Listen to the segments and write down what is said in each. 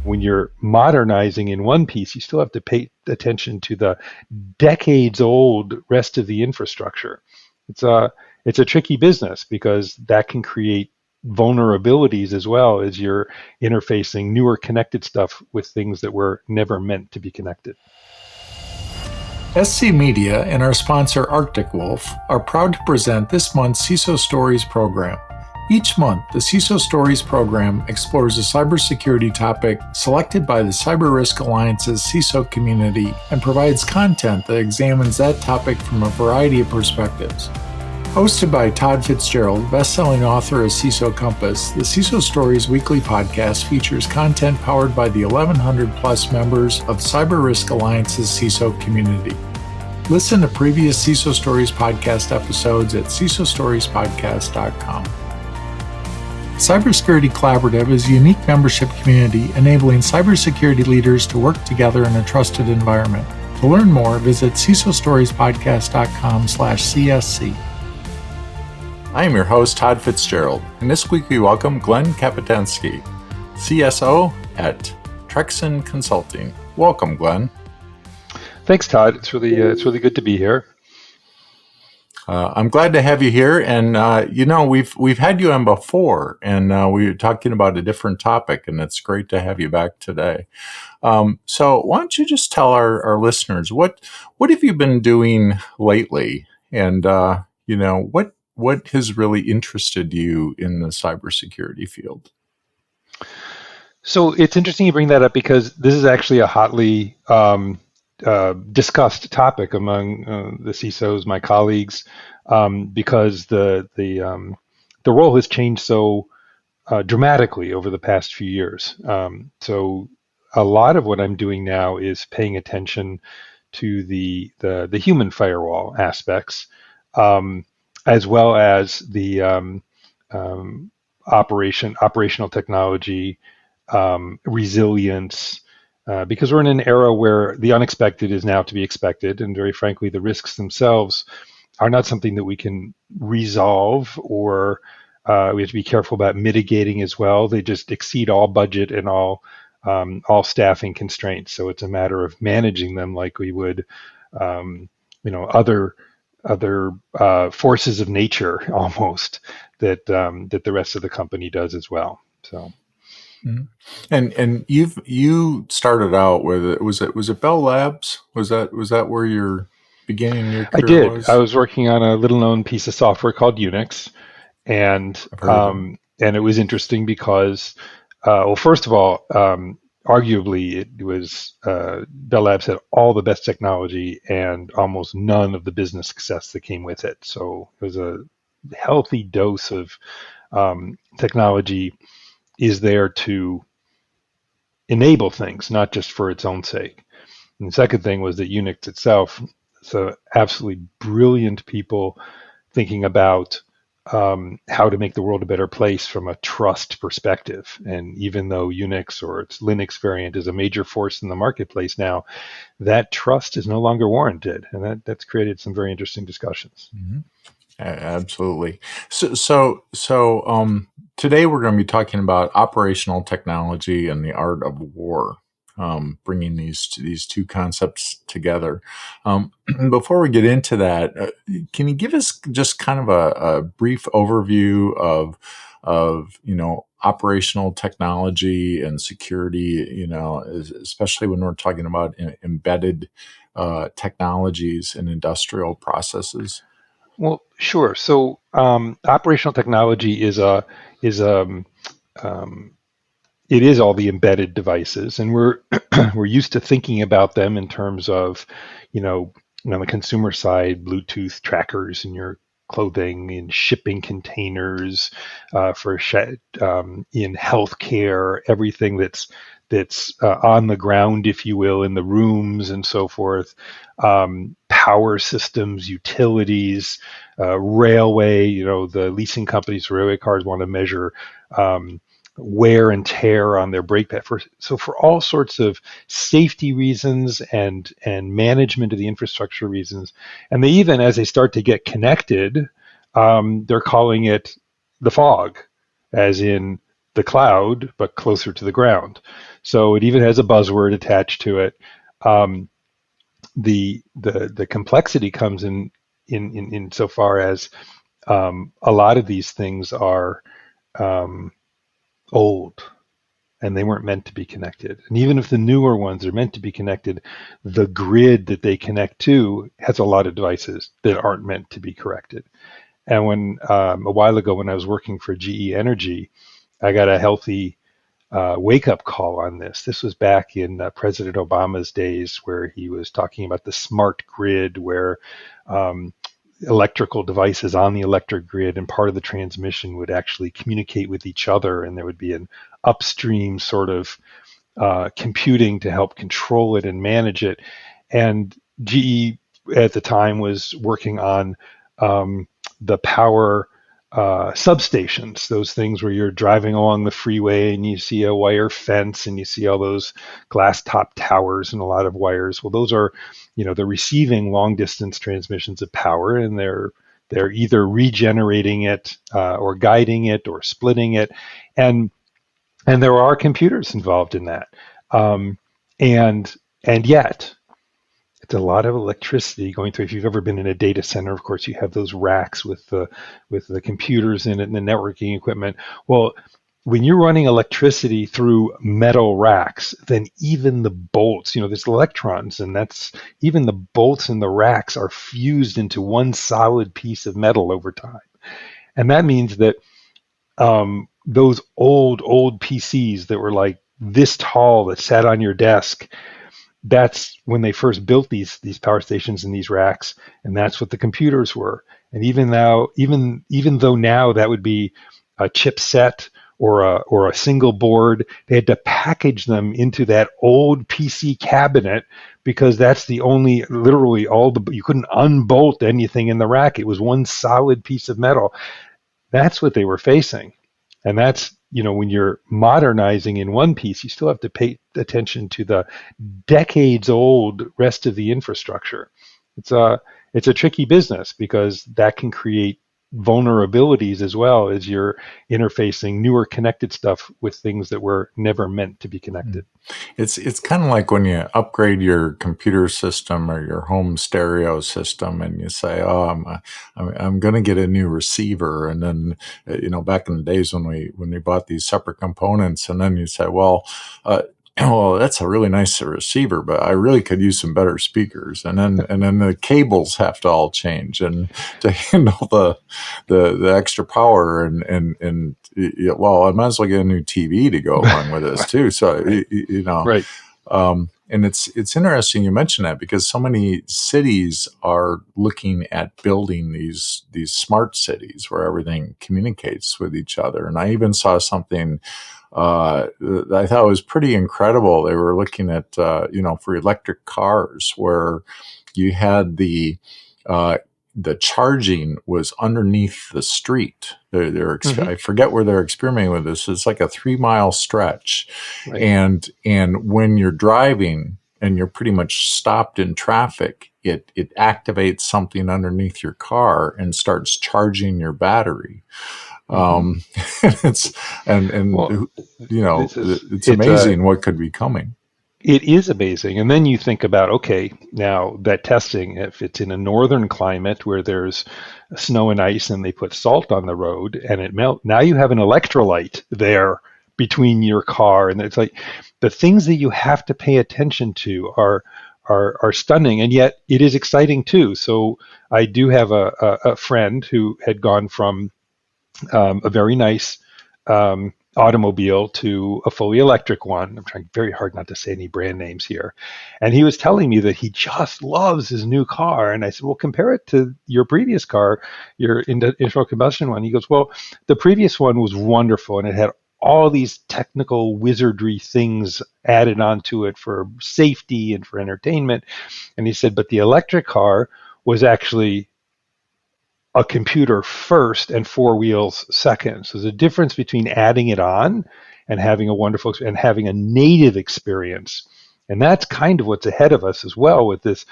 when you're modernizing in one piece, you still have to pay attention to the decades old rest of the infrastructure. It's a tricky business because that can create vulnerabilities as well as you're interfacing newer connected stuff with things that were never meant to be connected. SC Media and our sponsor Arctic Wolf are proud to present this month's CISO Stories program. Each month, the CISO Stories program explores a cybersecurity topic selected by the Cyber Risk Alliance's CISO community and provides content that examines that topic from a variety of perspectives. Hosted by Todd Fitzgerald, best-selling author of CISO Compass, the CISO Stories weekly podcast features content powered by the 1,100-plus members of Cyber Risk Alliance's CISO community. Listen to previous CISO Stories podcast episodes at CISOstoriespodcast.com. Cybersecurity Collaborative is a unique membership community enabling cybersecurity leaders to work together in a trusted environment. To learn more, visit CISOstoriespodcast.com/CSC. I am your host, Todd Fitzgerald, and this week we welcome Glenn Kapetansky, CSO at Trexan Consulting. Welcome, Glenn. Thanks, Todd. It's really good to be here. I'm glad to have you here, and we've had you on before, and we were talking about a different topic, and it's great to have you back today. So why don't you just tell our listeners what have you been doing lately, and what has really interested you in the cybersecurity field? So it's interesting you bring that up because this is actually a hotly discussed topic among the CISOs, my colleagues, because the role has changed so dramatically over the past few years. So a lot of what I'm doing now is paying attention to the human firewall aspects, as well as the operational technology, resilience. Because we're in an era where the unexpected is now to be expected, and very frankly, the risks themselves are not something that we can resolve, or we have to be careful about mitigating as well. They just exceed all budget and all staffing constraints. So it's a matter of managing them like we would, other forces of nature almost that the rest of the company does as well. So. Mm-hmm. And you started out with was it Bell Labs? Was that where your beginning your career I did. was? I was working on a little known piece of software called Unix, and it was interesting because first of all, arguably it was Bell Labs had all the best technology and almost none of the business success that came with it. So it was a healthy dose of technology is there to enable things, not just for its own sake. And the second thing was that Unix itself, so absolutely brilliant people thinking about how to make the world a better place from a trust perspective. And even though Unix or its Linux variant is a major force in the marketplace now, that trust is no longer warranted. And that's created some very interesting discussions. Mm-hmm. Absolutely. So today we're going to be talking about operational technology and the art of war, bringing these two concepts together. Before we get into that, can you give us just kind of a brief overview of operational technology and security, especially when we're talking about embedded technologies and industrial processes? Well, sure. So operational technology it is all the embedded devices, and we're used to thinking about them in terms of, on the consumer side, Bluetooth trackers in your clothing, in shipping containers, in healthcare, everything that's on the ground, if you will, in the rooms and so forth, power systems, utilities, railway, the leasing companies, railway cars want to measure wear and tear on their brake pad. For all sorts of safety reasons and management of the infrastructure reasons. And they even, as they start to get connected, they're calling it the fog, as in the cloud, but closer to the ground. So it even has a buzzword attached to it. The complexity comes in so far as a lot of these things are old and they weren't meant to be connected. And even if the newer ones are meant to be connected, the grid that they connect to has a lot of devices that aren't meant to be corrected. And when a while ago, when I was working for GE Energy, I got a healthy wake-up call on this. This was back in President Obama's days, where he was talking about the smart grid, where electrical devices on the electric grid and part of the transmission would actually communicate with each other, and there would be an upstream sort of computing to help control it and manage it. And GE at the time was working on the power substations, those things where you're driving along the freeway and you see a wire fence and you see all those glass top towers and a lot of wires. Well, those are, they're receiving long distance transmissions of power, and they're either regenerating it or guiding it or splitting it, and there are computers involved in that, and yet it's a lot of electricity going through. If you've ever been in a data center, of course, you have those racks with the computers in it and the networking equipment. Well, when you're running electricity through metal racks, then even the bolts, there's electrons, and that's even the bolts in the racks are fused into one solid piece of metal over time. And that means that those old PCs that were like this tall that sat on your desk, that's when they first built these power stations in these racks, and that's what the computers were. And even though now that would be a chipset or a single board, they had to package them into that old PC cabinet, because that's the only, literally you couldn't unbolt anything in the rack. It was one solid piece of metal. That's what they were facing. And that's, when you're modernizing in one piece, you still have to pay attention to the decades old rest of the infrastructure. It's a tricky business, because that can create vulnerabilities as well as you're interfacing newer connected stuff with things that were never meant to be connected. It's kind of like when you upgrade your computer system or your home stereo system, and you say, "Oh, I'm going to get a new receiver," and then back in the days when we bought these separate components, and then you say, "Well, well, that's a really nice receiver, but I really could use some better speakers." And then the cables have to all change, and to handle the extra power, and well, I might as well get a new TV to go along with this too. So Right. And it's interesting you mention that, because so many cities are looking at building these smart cities where everything communicates with each other. And I even saw something I thought was pretty incredible. They were looking at, for electric cars, where you had the charging was underneath the street. I forget where they're experimenting with this. It's like a 3-mile stretch. Right. And when you're driving and you're pretty much stopped in traffic, it activates something underneath your car and starts charging your battery. It's amazing what could be coming. It is amazing. And then you think about, okay, now that testing, if it's in a northern climate where there's snow and ice and they put salt on the road and it melts, now you have an electrolyte there between your car. And it's like the things that you have to pay attention to are stunning, and yet it is exciting too. So I do have a friend who had gone from a very nice automobile to a fully electric one. I'm trying very hard not to say any brand names here. And he was telling me that he just loves his new car. And I said, well, compare it to your previous car, your internal combustion one. He goes, well, the previous one was wonderful, and it had all these technical wizardry things added onto it for safety and for entertainment. And he said, but the electric car was actually a computer first and 4 wheels second. So there's a difference between adding it on and having a wonderful and having a native experience. And that's kind of what's ahead of us as well with this,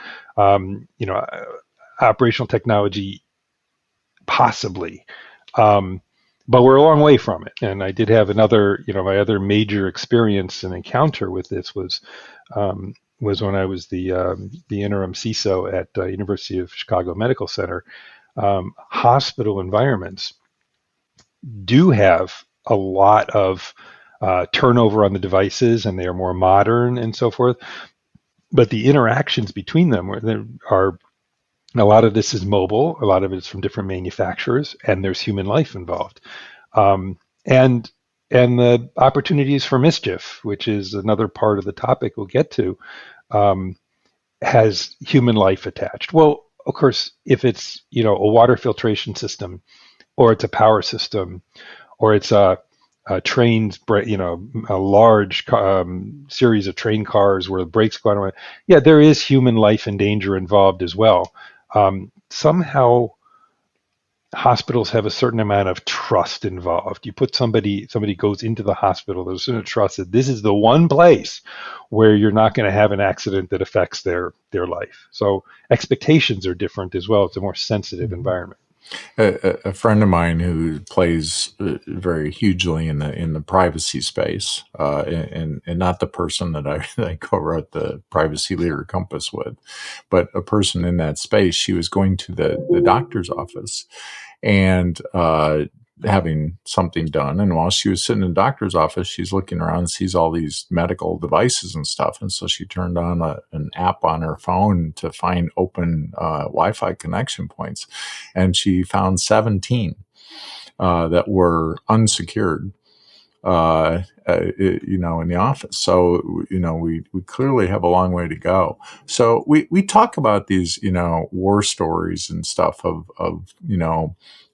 operational technology, possibly. but we're a long way from it. And I did have another, my other major experience and encounter with this was when I was the interim CISO at University of Chicago Medical Center. Hospital environments do have a lot of turnover on the devices, and they are more modern and so forth. But the interactions between them are a lot of this is mobile, a lot of it is from different manufacturers, and there's human life involved, and the opportunities for mischief, which is another part of the topic we'll get to, has human life attached. Well, of course, if it's a water filtration system, or it's a power system, or it's trains, a large series of train cars where the brakes go on. Yeah, there is human life and danger involved as well. Somehow, hospitals have a certain amount of trust involved. You put somebody goes into the hospital, there's a certain trust that this is the one place where you're not going to have an accident that affects their life. So expectations are different as well. It's a more sensitive environment. A friend of mine who plays very hugely in the privacy space, and not the person that I co-wrote the Privacy Leader Compass with, but a person in that space. She was going to the doctor's office and having something done. And while she was sitting in the doctor's office, she's looking around and sees all these medical devices and stuff. And so she turned on an app on her phone to find open Wi-Fi connection points. And she found 17 that were unsecured, in the office. So, we clearly have a long way to go. So we talk about these, war stories and stuff of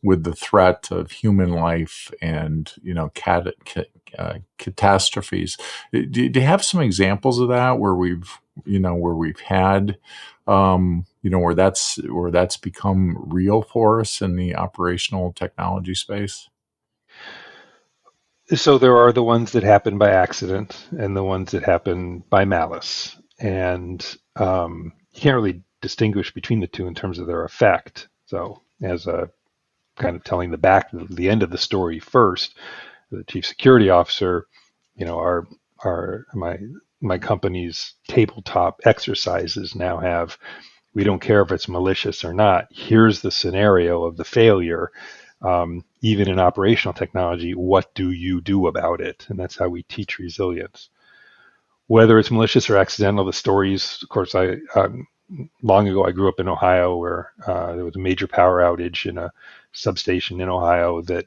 with the threat of human life and, catastrophes. Do you have some examples of that where we've had, where that's become real for us in the operational technology space? So there are the ones that happen by accident and the ones that happen by malice, and you can't really distinguish between the two in terms of their effect. So, as a kind of telling the end of the story first, the chief security officer, my company's tabletop exercises now have, we don't care if it's malicious or not. Here's the scenario of the failure. Even in operational technology, what do you do about it? And that's how we teach resilience. Whether it's malicious or accidental, the stories, of course, long ago I grew up in Ohio where there was a major power outage in a substation in Ohio that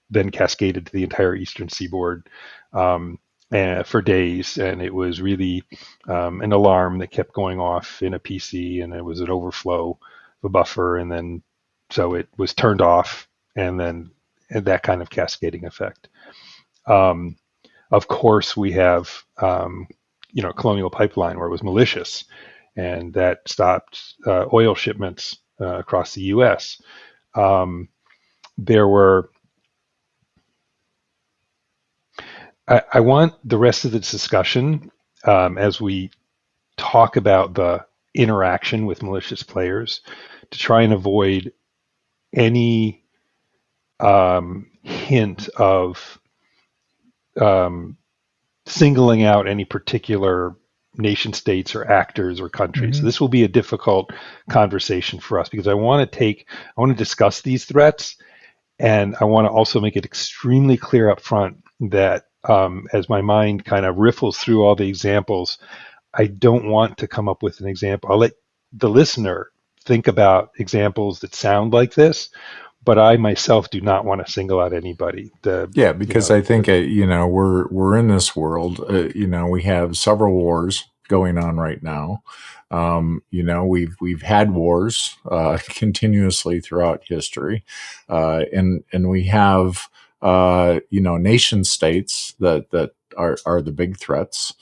then cascaded to the entire eastern seaboard for days. And it was really an alarm that kept going off in a PC, and it was an overflow of a buffer. And then so it was turned off, and then that kind of cascading effect. Of course, we have, Colonial Pipeline, where it was malicious, and that stopped oil shipments across the U.S. There were, I want the rest of this discussion, as we talk about the interaction with malicious players, to try and avoid any hint of singling out any particular nation states or actors or countries. So this will be a difficult conversation for us because I want to discuss these threats, and I want to also make it extremely clear up front that as my mind kind of riffles through all the examples, I don't want to come up with an example. I'll let the listener think about examples that sound like this, but I myself do not want to single out anybody. Because I think we're in this world. We have several wars going on right now. We've had wars continuously throughout history, and we have nation states that are the big threats.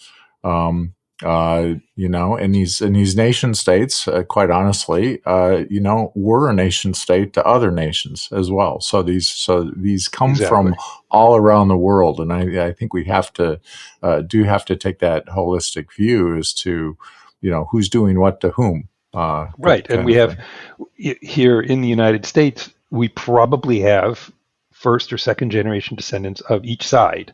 And these nation states, quite honestly, we're a nation state to other nations as well. So these come from all around the world, and I think we have to take that holistic view as to who's doing what to whom. Right, and we have here in the United States, we probably have first or second generation descendants of each side.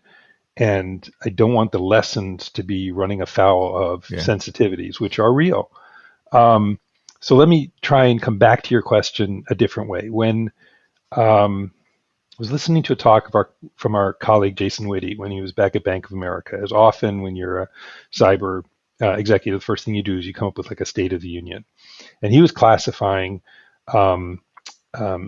And I don't want the lessons to be running afoul of sensitivities, which are real. So let me try and come back to your question a different way. When I was listening to a talk from our colleague Jason Whitty when he was back at Bank of America. As often when you're a cyber executive, the first thing you do is you come up with like a State of the Union. And he was classifying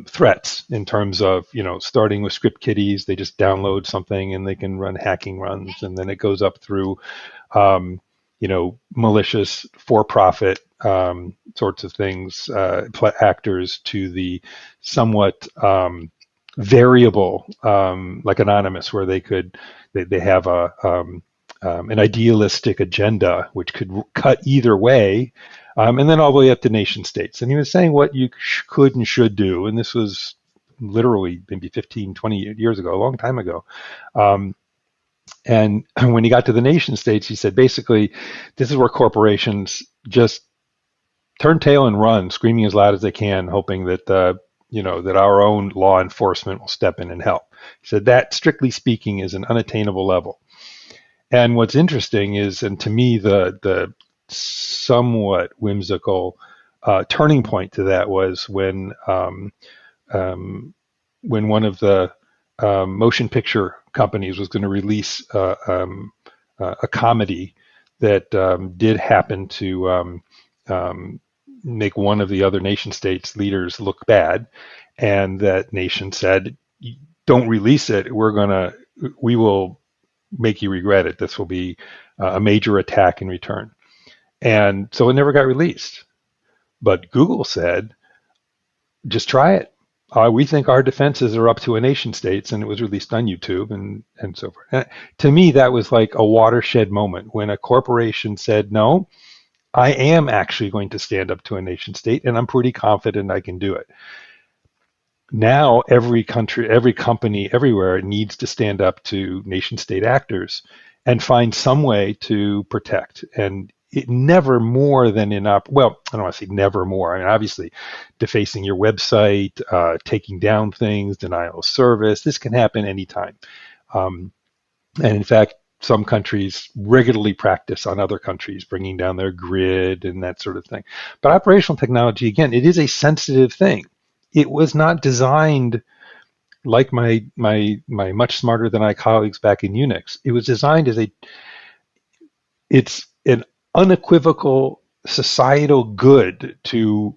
threats in terms of, starting with script kiddies. They just download something and they can run hacking runs. And then it goes up through, malicious for-profit sorts of things, actors, to the somewhat variable, like Anonymous, where they have an idealistic agenda which could cut either way, and then all the way up to nation states. And he was saying what you could and should do, and this was literally maybe 15, 20 years ago, a long time ago. And when he got to the nation states, he said, basically, this is where corporations just turn tail and run, screaming as loud as they can, hoping that that our own law enforcement will step in and help. He said that, strictly speaking, is an unattainable level. And what's interesting is, and to me, the somewhat whimsical turning point to that was when one of the motion picture companies was going to release a comedy that did happen to make one of the other nation states leaders look bad, and that nation said, "Don't release it. We will make you regret it. This will be a major attack in return." And so it never got released. But Google said, "Just try it. We think our defenses are up to a nation states," and it was released on YouTube and so forth. And to me, that was like a watershed moment when a corporation said, "No, I am actually going to stand up to a nation state, and I'm pretty confident I can do it." Now, every country, every company, everywhere needs to stand up to nation state actors and find some way to protect. And it never more than well, I don't want to say never more. I mean, obviously, defacing your website, taking down things, denial of service, this can happen anytime. And in fact, some countries regularly practice on other countries, bringing down their grid and that sort of thing. But operational technology, again, it is a sensitive thing. It was not designed like my much smarter than I colleagues back in Unix. It was designed as it's an unequivocal societal good to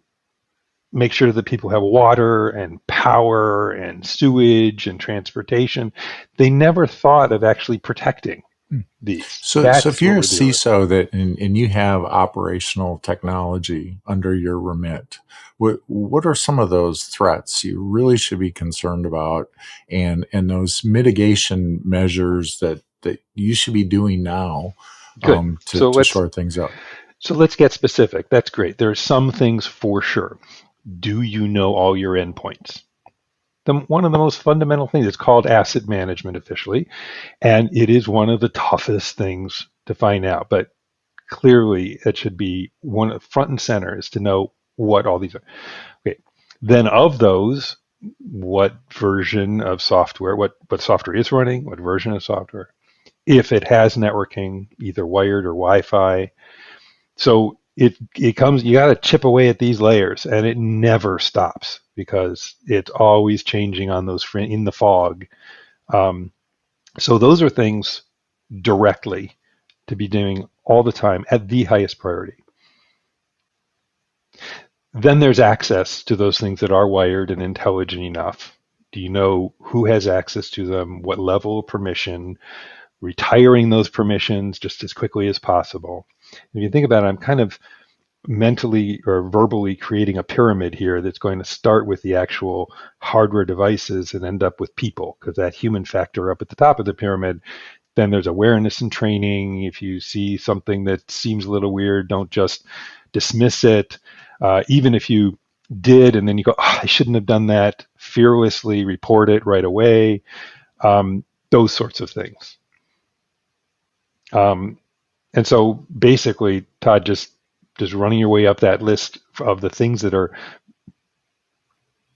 make sure that people have water and power and sewage and transportation. They never thought of actually protecting these. So if you're a CISO and you have operational technology under your remit, what are some of those threats you really should be concerned about, and those mitigation measures that you should be doing now to shore things up? So let's get specific. That's great. There are some things for sure. Do you know all your endpoints? One of the most fundamental things, it's called asset management officially, and it is one of the toughest things to find out. But clearly, it should be one front and center, is to know what all these are. Okay. Then of those, what version of software, what software is running, what version of software, if it has networking, either wired or Wi-Fi. So it comes, you got to chip away at these layers, and it never stops because it's always changing on those in the fog. So those are things directly to be doing all the time at the highest priority. Then there's access to those things that are wired and intelligent enough. Do you know who has access to them, what level of permission, retiring those permissions just as quickly as possible. If you think about it, I'm kind of mentally or verbally creating a pyramid here that's going to start with the actual hardware devices and end up with people, because that human factor up at the top of the pyramid. Then there's awareness and training. If you see something that seems a little weird, don't just dismiss it. Even if you did and then you go, I shouldn't have done that, fearlessly report it right away. Those sorts of things. And so basically, Todd, just running your way up that list of the things that are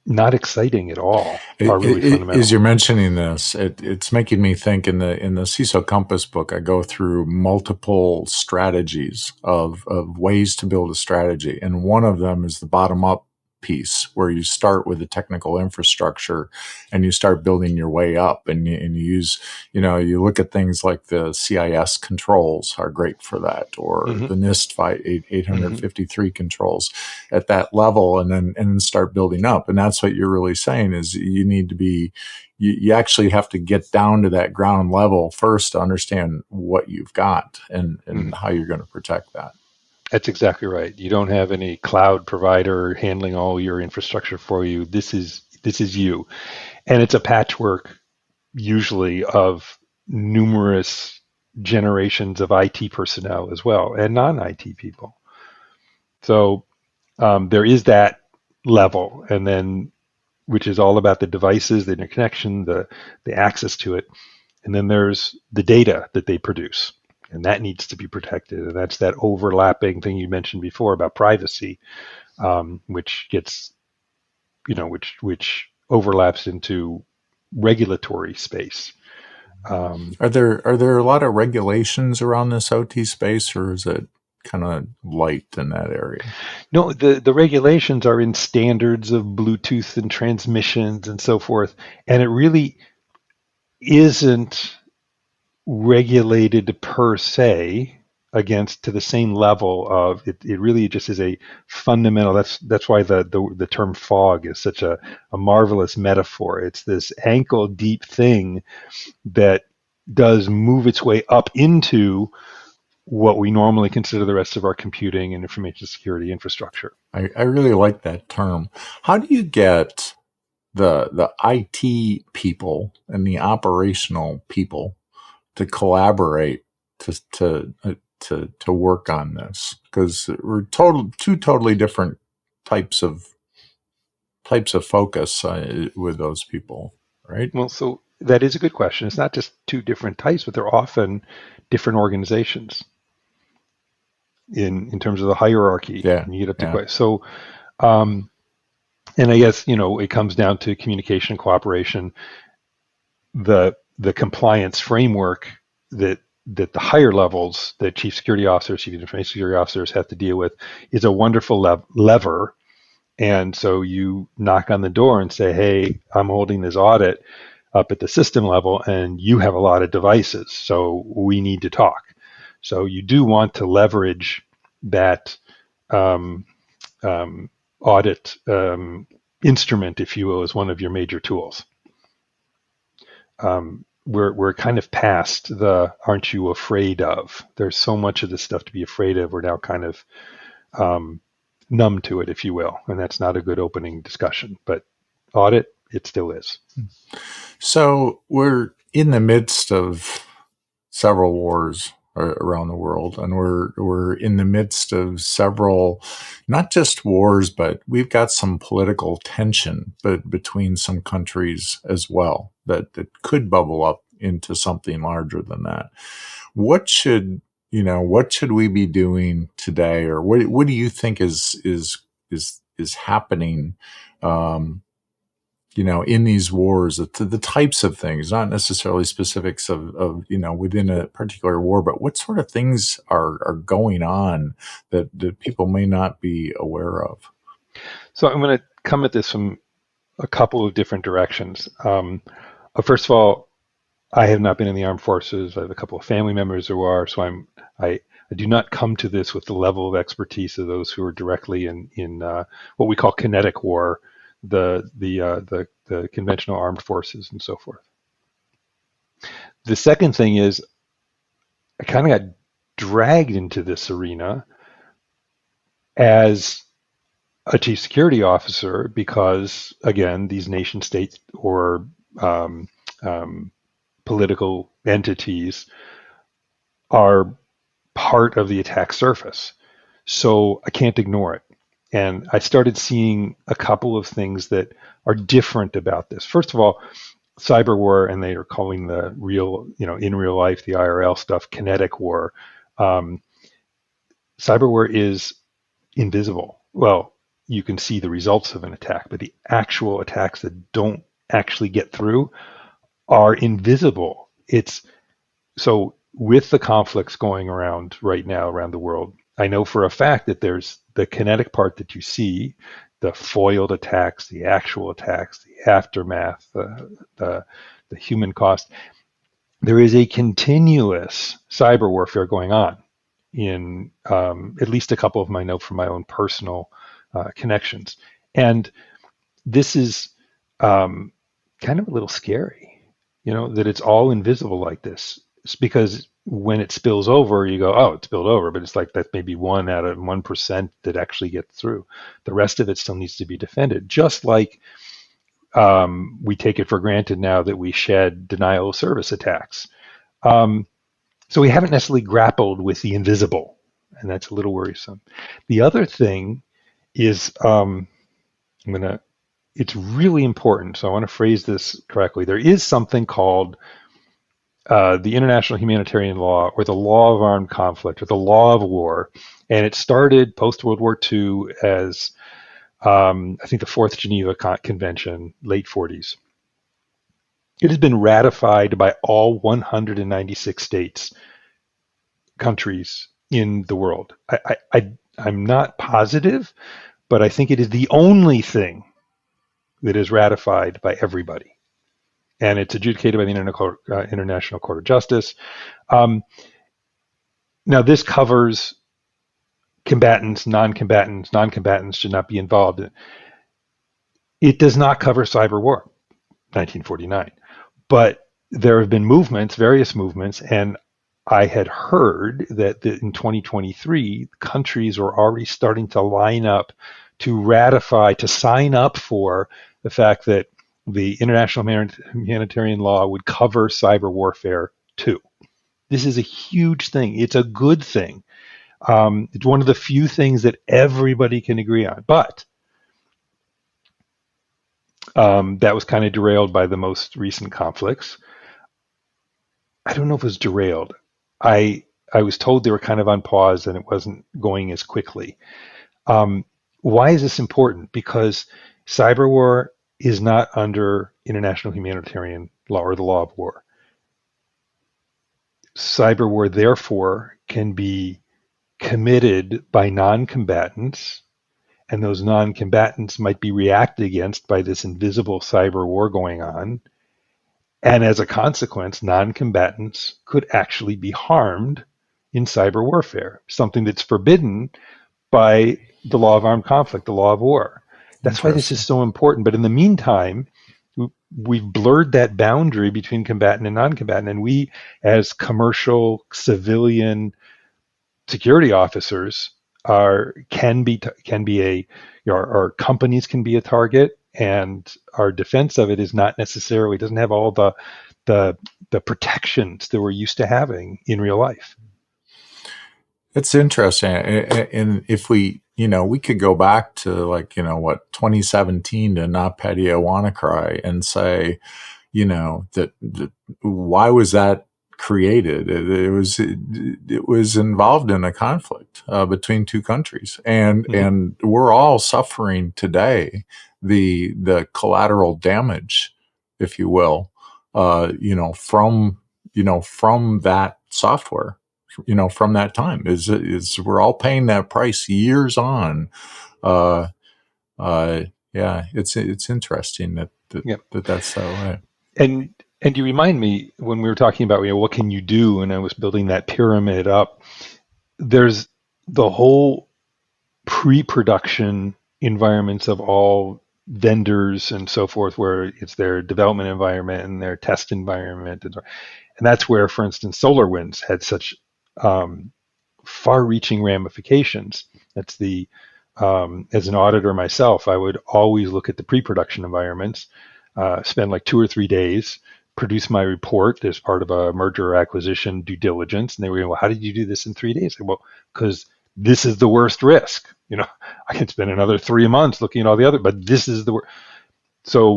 not exciting at all, are really As fundamental. you're mentioning this, it's making me think in the CISO Compass book, I go through multiple strategies of ways to build a strategy. And one of them is the bottom up piece where you start with the technical infrastructure and you start building your way up and you use, you look at things like the CIS controls are great for that, or the NIST 853 controls at that level, and then start building up. And that's what you're really saying is you need to be, you actually have to get down to that ground level first to understand what you've got and how you're going to protect that. That's exactly right. You don't have any cloud provider handling all your infrastructure for you. This is you. And it's a patchwork usually of numerous generations of IT personnel as well, and non-IT people. So there is that level, and then which is all about the devices, the interconnection, the access to it. And then there's the data that they produce, and that needs to be protected. And that's that overlapping thing you mentioned before about privacy, which gets, which overlaps into regulatory space. Are there a lot of regulations around this OT space, or is it kind of light in that area? No, the regulations are in standards of Bluetooth and transmissions and so forth, and it really isn't regulated per se against to the same level of it. It really just is a fundamental. That's why the term fog is such a marvelous metaphor. It's this ankle deep thing that does move its way up into what we normally consider the rest of our computing and information security infrastructure. I really like that term. How do you get the IT people and the operational people to collaborate to work on this? Because we're two totally different types of focus with those people, right? Well, so that is a good question. It's not just two different types, but they're often different organizations in terms of the hierarchy. Yeah. And you get up to so, and I guess it comes down to communication and cooperation. The compliance framework that the higher levels, that chief security officers, chief information security officers have to deal with, is a wonderful lever. And so you knock on the door and say, hey, I'm holding this audit up at the system level, and you have a lot of devices, so we need to talk. So you do want to leverage that audit instrument, if you will, as one of your major tools. We're kind of past the aren't you afraid of. There's so much of this stuff to be afraid of. We're now kind of numb to it, if you will, and that's not a good opening discussion. But audit, it still is. So we're in the midst of several wars around the world, and we're in the midst of several, not just wars, but we've got some political tension between some countries as well that could bubble up into something larger than that. What should we be doing today, or what do you think is happening in these wars, the types of things, not necessarily specifics of within a particular war, but what sort of things are going on that people may not be aware of? So I'm going to come at this from a couple of different directions. First of all, I have not been in the armed forces. I have a couple of family members who are, so I do not come to this with the level of expertise of those who are directly in what we call kinetic war, the conventional armed forces and so forth. The second thing is I kind of got dragged into this arena as a chief security officer because, again, these nation states or political entities are part of the attack surface. So I can't ignore it. And I started seeing a couple of things that are different about this. First of all, cyber war, and they are calling the real, in real life, the IRL stuff, kinetic war. Cyber war is invisible. Well, you can see the results of an attack, but the actual attacks that don't actually get through are invisible. It's so with the conflicts going around right now around the world, I know for a fact that there's the kinetic part that you see, the foiled attacks, the actual attacks, the aftermath, the human cost. There is a continuous cyber warfare going on in at least a couple of them I know from my own personal connections. And this is kind of a little scary, that it's all invisible like this. It's because when it spills over, you go, oh, it spilled over, but it's like that's maybe 1 out of 1% that actually gets through. The rest of it still needs to be defended. Just like we take it for granted now that we shed denial of service attacks. So we haven't necessarily grappled with the invisible, and that's a little worrisome. The other thing is, it's really important, so I want to phrase this correctly. There is something called the international humanitarian law, or the law of armed conflict, or the law of war, and it started post-World War II as, I think, the Fourth Geneva Convention, late 40s. It has been ratified by all 196 countries in the world. I'm not positive, but I think it is the only thing that is ratified by everybody. And it's adjudicated by the International Court of Justice. Now, this covers combatants, non-combatants. Non-combatants should not be involved. It does not cover cyber war, 1949. But there have been movements, various movements, and I had heard that in 2023, countries were already starting to line up to ratify, to sign up for the fact that the international humanitarian law would cover cyber warfare too. This is a huge thing. It's a good thing. It's one of the few things that everybody can agree on. But that was kind of derailed by the most recent conflicts. I don't know if it was derailed. I was told they were kind of on pause and it wasn't going as quickly. Why is this important? Because cyber war is not under international humanitarian law or the law of war. Cyber war, therefore, can be committed by non-combatants, and those non-combatants might be reacted against by this invisible cyber war going on. And as a consequence, non-combatants could actually be harmed in cyber warfare, something that's forbidden by the law of armed conflict, the law of war. That's why this is so important. But in the meantime, we've blurred that boundary between combatant and non-combatant. And we, as commercial, civilian security officers, our companies can be a target, and our defense of it is not necessarily, doesn't have all the protections that we're used to having in real life. It's interesting. And if we could go back to 2017 to NotPetya WannaCry and say, that why was that created? It was involved in a conflict between two countries, and we're all suffering today the collateral damage, if you will, from that software. From that time is we're all paying that price years on. It's interesting that's so right. And you remind me when we were talking about what can you do, and I was building that pyramid up. There's the whole pre-production environments of all vendors and so forth, where it's their development environment and their test environment, and that's where, for instance, SolarWinds had such far-reaching ramifications. That's as an auditor myself, I would always look at the pre-production environments, spend 2 or 3 days, produce my report as part of a merger or acquisition due diligence, and they were going, well, how did you do this in 3 days? Well, because this is the worst risk. I can spend another 3 months looking at all the other, but this is the worst. So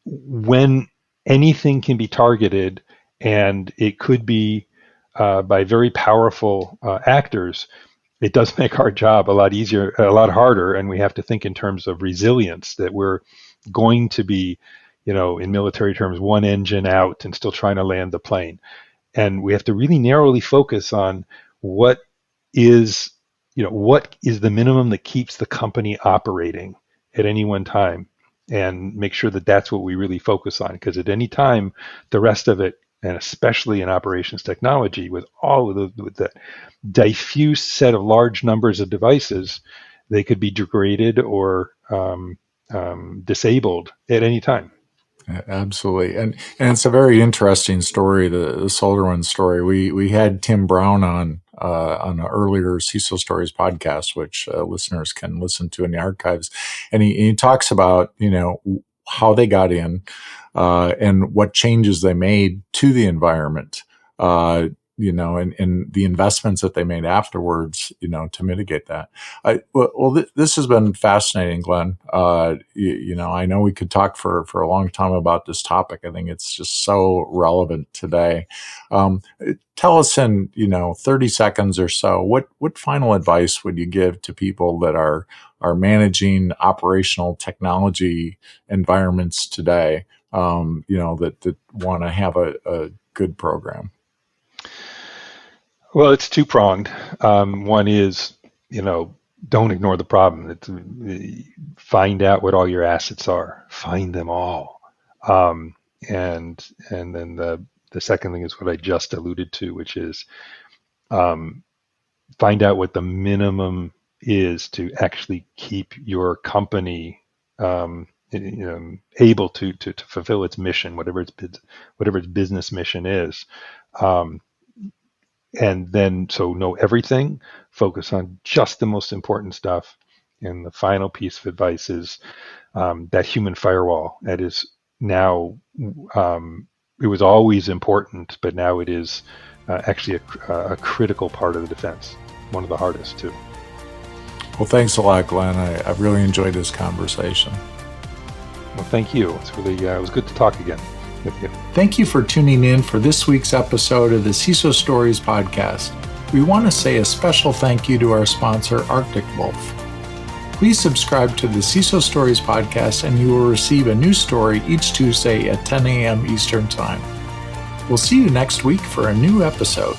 when anything can be targeted, and it could be by very powerful actors, it does make our job a lot easier, a lot harder, and we have to think in terms of resilience, that we're going to be, in military terms, one engine out and still trying to land the plane. And we have to really narrowly focus on what is the minimum that keeps the company operating at any one time, and make sure that that's what we really focus on. Because at any time, the rest of it, and especially in operations technology, with all of with the diffuse set of large numbers of devices, they could be degraded or disabled at any time. Absolutely, and it's a very interesting story, the SolarWinds story. We had Tim Brown on an earlier CISO Stories podcast, which listeners can listen to in the archives, and he talks about how they got in and what changes they made to the environment. And the investments that they made afterwards, to mitigate that. This has been fascinating, Glenn. I know we could talk for a long time about this topic. I think it's just so relevant today. Tell us in, 30 seconds or so, what final advice would you give to people that are managing operational technology environments today, that want to have a good program? Well, it's two-pronged. One is, don't ignore the problem. Find out what all your assets are. Find them all. And then the second thing is what I just alluded to, which is find out what the minimum is to actually keep your company able to fulfill its mission, whatever its business mission is. And then, so know everything, focus on just the most important stuff. And the final piece of advice is that human firewall. That is now, it was always important, but now it is actually a critical part of the defense, one of the hardest too. Well, thanks a lot, Glenn. I've really enjoyed this conversation. Well, thank you. It's really, it was good to talk again with you. Thank you for tuning in for this week's episode of the CISO Stories podcast. We want to say a special thank you to our sponsor, Arctic Wolf. Please subscribe to the CISO Stories podcast and you will receive a new story each Tuesday at 10 a.m. Eastern Time. We'll see you next week for a new episode.